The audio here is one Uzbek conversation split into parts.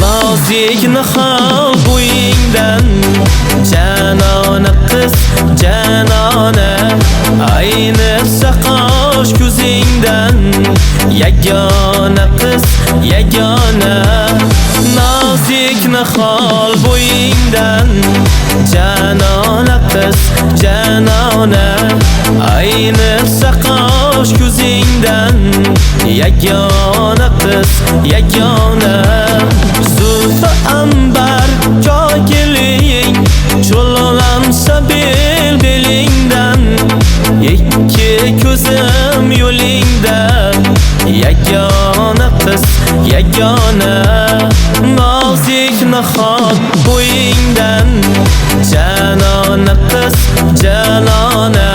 Nozik nihol bo'yingdan janona qiz janona ayniqsa qosh ko'zingdan yagona qiz yagona nozik nihol bo'yingdan janona qiz janona ayniqsa qosh ko'zingdan yagona qiz yagona zulfi ambar kokiling cho'lolamsa belingdan ikki ko'zim yo'lingdan yagona qiz yagona nozik nihol bo'yingdan janona qiz janona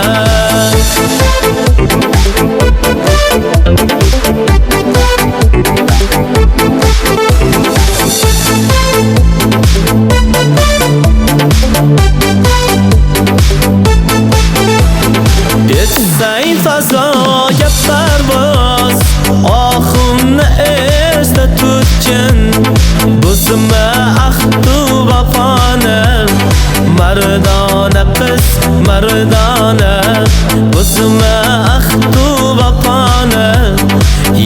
Etsay fazoga parvoz oximni esda tutgin Buzma ahdu vafoni mardona qiz mardona Buzma ahdu vafoni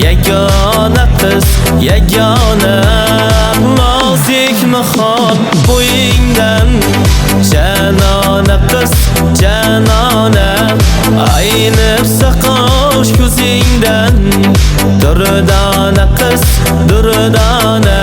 yagona qiz yagona nozik nihol bo'yingdan janona qiz janona ayniqsa qosh ko'zingdan durdona qiz durdona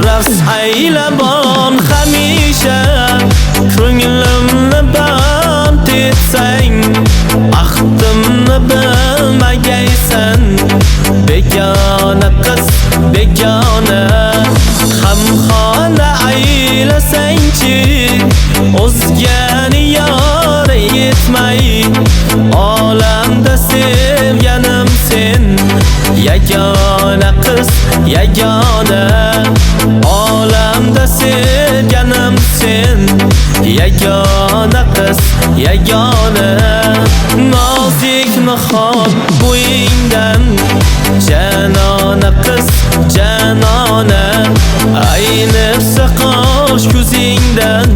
Raqs aylamon hamisha ko'nglimni band etsang Ahdimni bilmagaysan begona qiz begona Hamxona aylasangchi o'zgani yor yetmay olamda sevganim sen yagona qiz yagona olamda sevganim sen yagona qiz yagona nozik nihol bo'yingdan janona qiz janona ayniqsa qosh ko'zingdan